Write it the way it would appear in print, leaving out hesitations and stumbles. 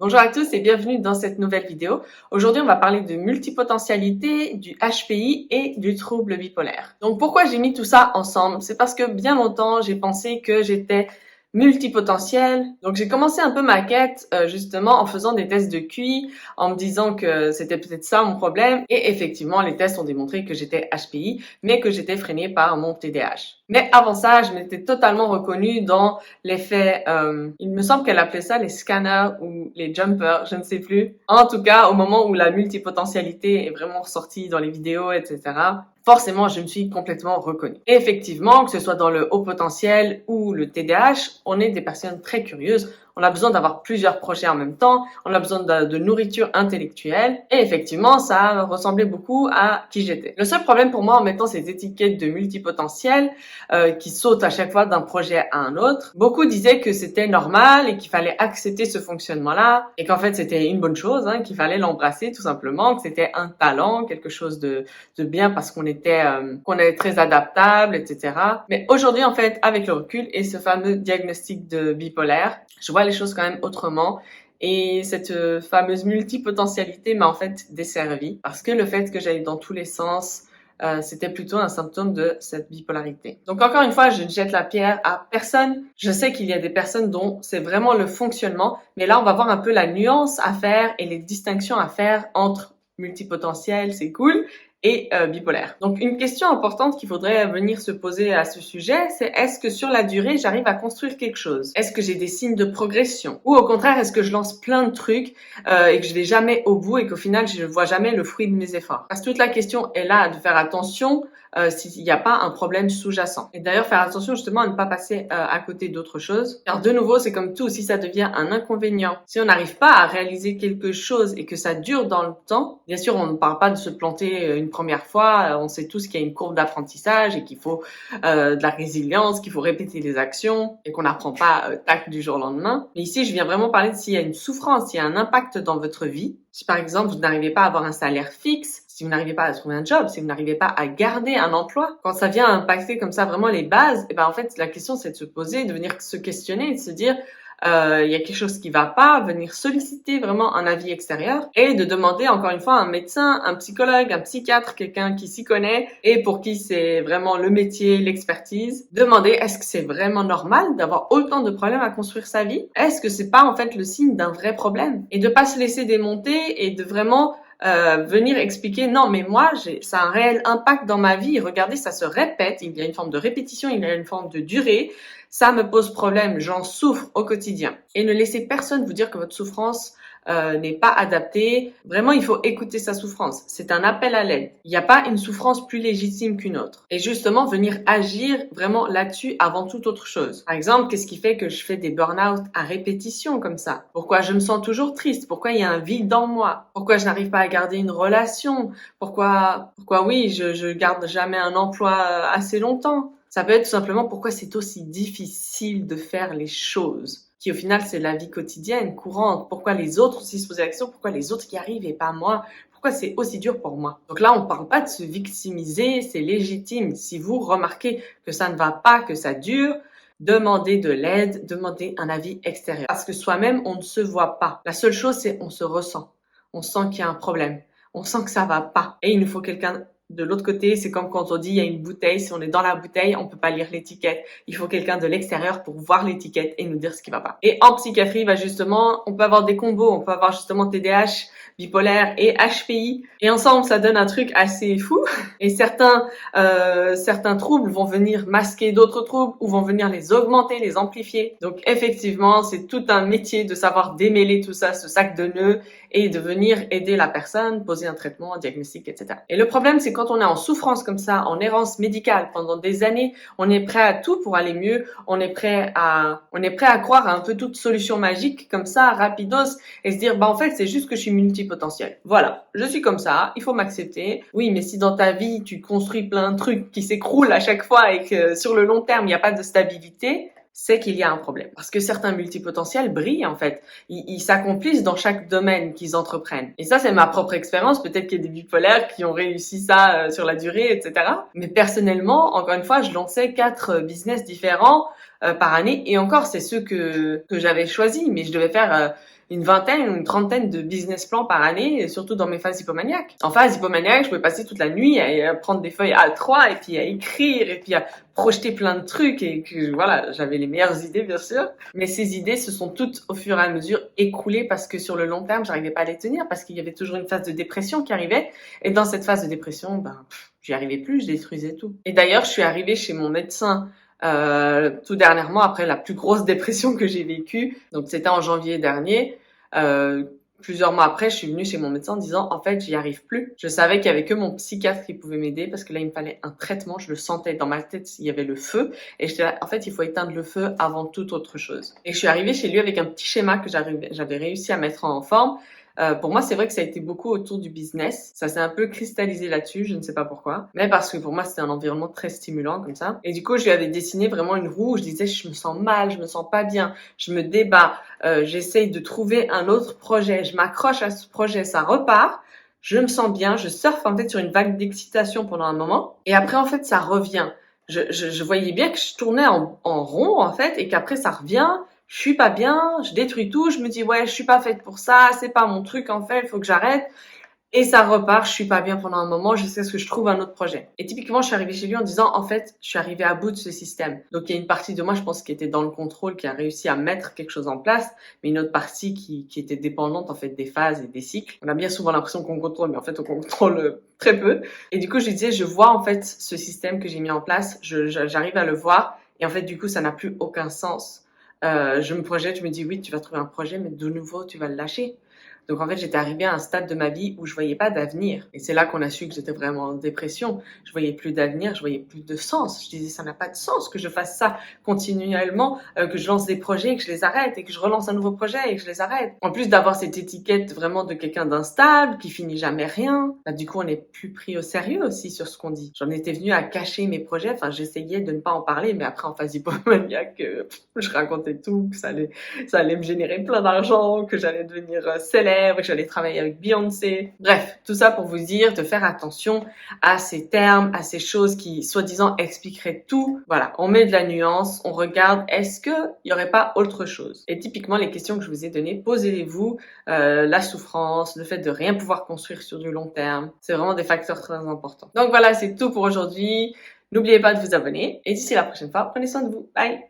Bonjour à tous et bienvenue dans cette nouvelle vidéo. Aujourd'hui, on va parler de multipotentialité, du HPI et du trouble bipolaire. Donc pourquoi j'ai mis tout ça ensemble? C'est parce que bien longtemps, j'ai pensé que j'étais multipotentiel. Donc j'ai commencé un peu ma quête justement en faisant des tests de QI, en me disant que c'était peut-être ça mon problème. Et effectivement, les tests ont démontré que j'étais HPI, mais que j'étais freinée par mon TDAH. Mais avant ça, je m'étais totalement reconnue dans l'effet, il me semble qu'elle appelait ça les scanners ou les jumpers, je ne sais plus. En tout cas, au moment où la multipotentialité est vraiment ressortie dans les vidéos, etc., forcément, je me suis complètement reconnue. Et effectivement, que ce soit dans le haut potentiel ou le TDAH, on est des personnes très curieuses. On a besoin d'avoir plusieurs projets en même temps. On a besoin de nourriture intellectuelle. Et effectivement, ça ressemblait beaucoup à qui j'étais. Le seul problème pour moi en mettant ces étiquettes de multipotentiel qui sautent à chaque fois d'un projet à un autre, beaucoup disaient que c'était normal et qu'il fallait accepter ce fonctionnement-là et qu'en fait c'était une bonne chose, qu'il fallait l'embrasser tout simplement, que c'était un talent, quelque chose de bien parce qu'on était très adaptable, etc. Mais aujourd'hui, en fait, avec le recul et ce fameux diagnostic de bipolaire, je vois les choses quand même autrement. Et cette fameuse multipotentialité m'a en fait desservie parce que le fait que j'aille dans tous les sens, c'était plutôt un symptôme de cette bipolarité. Donc encore une fois, je ne jette la pierre à personne. Je sais qu'il y a des personnes dont c'est vraiment le fonctionnement, mais là, on va voir un peu la nuance à faire et les distinctions à faire entre multipotentiel, c'est cool, et bipolaire. Donc une question importante qu'il faudrait venir se poser à ce sujet, c'est est-ce que sur la durée, j'arrive à construire quelque chose? Est-ce que j'ai des signes de progression? Ou au contraire, est-ce que je lance plein de trucs et que je vais jamais au bout et qu'au final, je ne vois jamais le fruit de mes efforts? Parce que toute la question est là de faire attention s'il n'y a pas un problème sous-jacent. Et d'ailleurs, faire attention justement à ne pas passer à côté d'autre chose. Car de nouveau, c'est comme tout, si ça devient un inconvénient, si on n'arrive pas à réaliser quelque chose et que ça dure dans le temps, bien sûr, on ne parle pas de se planter une première fois, on sait tous qu'il y a une courbe d'apprentissage et qu'il faut de la résilience, qu'il faut répéter les actions et qu'on n'apprend pas tac du jour au lendemain. Mais ici, je viens vraiment parler de s'il y a une souffrance, s'il y a un impact dans votre vie. Si par exemple, vous n'arrivez pas à avoir un salaire fixe, si vous n'arrivez pas à trouver un job, si vous n'arrivez pas à garder un emploi, quand ça vient impacter comme ça vraiment les bases, et ben en fait, la question c'est de se poser, de venir se questionner, de se dire il y a quelque chose qui va pas, venir solliciter vraiment un avis extérieur et de demander encore une fois à un médecin, un psychologue, un psychiatre, quelqu'un qui s'y connaît et pour qui c'est vraiment le métier, l'expertise, demander est-ce que c'est vraiment normal d'avoir autant de problèmes à construire sa vie? Est-ce que c'est pas en fait le signe d'un vrai problème? Et de pas se laisser démonter et de vraiment venir expliquer non mais moi ça a un réel impact dans ma vie, regardez ça se répète, il y a une forme de répétition, il y a une forme de durée, ça me pose problème, j'en souffre au quotidien. Et ne laissez personne vous dire que votre souffrance n'est pas adaptée. Vraiment, il faut écouter sa souffrance. C'est un appel à l'aide. Il n'y a pas une souffrance plus légitime qu'une autre. Et justement, venir agir vraiment là-dessus avant toute autre chose. Par exemple, qu'est-ce qui fait que je fais des burn-out à répétition comme ça? Pourquoi je me sens toujours triste? Pourquoi il y a un vide dans moi? Pourquoi je n'arrive pas à garder une relation? Pourquoi oui, je garde jamais un emploi assez longtemps? Ça peut être tout simplement pourquoi c'est aussi difficile de faire les choses, qui au final c'est la vie quotidienne, courante. Pourquoi les autres aussi se posent la question, pourquoi les autres y arrivent et pas moi? Pourquoi c'est aussi dur pour moi? Donc là, on parle pas de se victimiser, c'est légitime. Si vous remarquez que ça ne va pas, que ça dure, demandez de l'aide, demandez un avis extérieur. Parce que soi-même, on ne se voit pas. La seule chose, c'est on se ressent. On sent qu'il y a un problème. On sent que ça va pas. Et il nous faut quelqu'un de l'autre côté. C'est comme quand on dit il y a une bouteille. Si on est dans la bouteille, on peut pas lire l'étiquette. Il faut quelqu'un de l'extérieur pour voir l'étiquette et nous dire ce qui va pas. Et en psychiatrie, justement, on peut avoir des combos. On peut avoir justement TDAH, bipolaire et HPI. Et ensemble, ça donne un truc assez fou. Et certains troubles vont venir masquer d'autres troubles ou vont venir les augmenter, les amplifier. Donc effectivement, c'est tout un métier de savoir démêler tout ça, ce sac de nœuds et de venir aider la personne, poser un traitement, un diagnostic, etc. Et le problème, c'est quand on est en souffrance comme ça, en errance médicale pendant des années, on est prêt à tout pour aller mieux, on est prêt à croire à un peu toute solution magique comme ça, rapidos, et se dire, en fait, c'est juste que je suis multipotentiel. Voilà, je suis comme ça, il faut m'accepter. Oui, mais si dans ta vie, tu construis plein de trucs qui s'écroulent à chaque fois et que sur le long terme, il n'y a pas de stabilité, c'est qu'il y a un problème. Parce que certains multipotentiels brillent, en fait. Ils s'accomplissent dans chaque domaine qu'ils entreprennent. Et ça, c'est ma propre expérience. Peut-être qu'il y a des bipolaires qui ont réussi ça sur la durée, etc. Mais personnellement, encore une fois, je lançais 4 business différents par année. Et encore, c'est ceux que j'avais choisis. Mais je devais faire une vingtaine ou une trentaine de business plans par année, surtout dans mes phases hypomaniaques. En phase hypomaniaque, je pouvais passer toute la nuit à prendre des feuilles A3 et puis à écrire et puis à projeter plein de trucs et que voilà, j'avais les meilleures idées bien sûr. Mais ces idées se sont toutes au fur et à mesure écroulées parce que sur le long terme, j'arrivais pas à les tenir parce qu'il y avait toujours une phase de dépression qui arrivait. Et dans cette phase de dépression, j'y arrivais plus, je détruisais tout. Et d'ailleurs, je suis arrivée chez mon médecin tout dernièrement après la plus grosse dépression que j'ai vécue. Donc c'était en janvier dernier. Plusieurs mois après, je suis venue chez mon médecin en disant en fait, j'y arrive plus. Je savais qu'il y avait que mon psychiatre qui pouvait m'aider parce que là, il me fallait un traitement. Je le sentais dans ma tête, il y avait le feu. Et j'étais là, en fait, il faut éteindre le feu avant toute autre chose. Et je suis arrivée chez lui avec un petit schéma que j'avais réussi à mettre en forme. Pour moi, c'est vrai que ça a été beaucoup autour du business. Ça s'est un peu cristallisé là-dessus, je ne sais pas pourquoi. Mais parce que pour moi, c'était un environnement très stimulant comme ça. Et du coup, je lui avais dessiné vraiment une roue où je disais, je me sens mal, je me sens pas bien, je me débats, j'essaye de trouver un autre projet, je m'accroche à ce projet, ça repart. Je me sens bien, je surfe en fait sur une vague d'excitation pendant un moment. Et après, en fait, ça revient. Je voyais bien que je tournais en rond, en fait, et qu'après, ça revient. Je suis pas bien, je détruis tout, je me dis ouais, je suis pas faite pour ça, c'est pas mon truc en fait, il faut que j'arrête. Et ça repart, je suis pas bien pendant un moment, jusqu'à ce que je trouve un autre projet. Et typiquement, je suis arrivée chez lui en disant, en fait, je suis arrivée à bout de ce système. Donc, il y a une partie de moi, je pense, qui était dans le contrôle, qui a réussi à mettre quelque chose en place, mais une autre partie qui était dépendante, en fait, des phases et des cycles. On a bien souvent l'impression qu'on contrôle, mais en fait, on contrôle très peu. Et du coup, je lui disais, je vois, en fait, ce système que j'ai mis en place, j'arrive à le voir, et en fait, du coup, ça n'a plus aucun sens. Je me projette, je me dis, oui, tu vas trouver un projet, mais de nouveau, tu vas le lâcher. Donc en fait, j'étais arrivée à un stade de ma vie où je voyais pas d'avenir. Et c'est là qu'on a su que j'étais vraiment en dépression. Je voyais plus d'avenir, je voyais plus de sens. Je disais, ça n'a pas de sens que je fasse ça continuellement, que je lance des projets et que je les arrête, et que je relance un nouveau projet et que je les arrête. En plus d'avoir cette étiquette vraiment de quelqu'un d'instable, qui finit jamais rien, du coup, on n'est plus pris au sérieux aussi sur ce qu'on dit. J'en étais venue à cacher mes projets, enfin, j'essayais de ne pas en parler, mais après, en phase hypomaniaque, je racontais tout, que ça allait me générer plein d'argent, que j'allais devenir célèbre, que j'allais travailler avec Beyoncé. Bref, tout ça pour vous dire de faire attention à ces termes, à ces choses qui, soi-disant, expliqueraient tout. Voilà, on met de la nuance, on regarde, est-ce qu'il n'y aurait pas autre chose? Et typiquement, les questions que je vous ai données, posez-les-vous, la souffrance, le fait de rien pouvoir construire sur du long terme, c'est vraiment des facteurs très importants. Donc voilà, c'est tout pour aujourd'hui. N'oubliez pas de vous abonner et d'ici la prochaine fois, prenez soin de vous. Bye!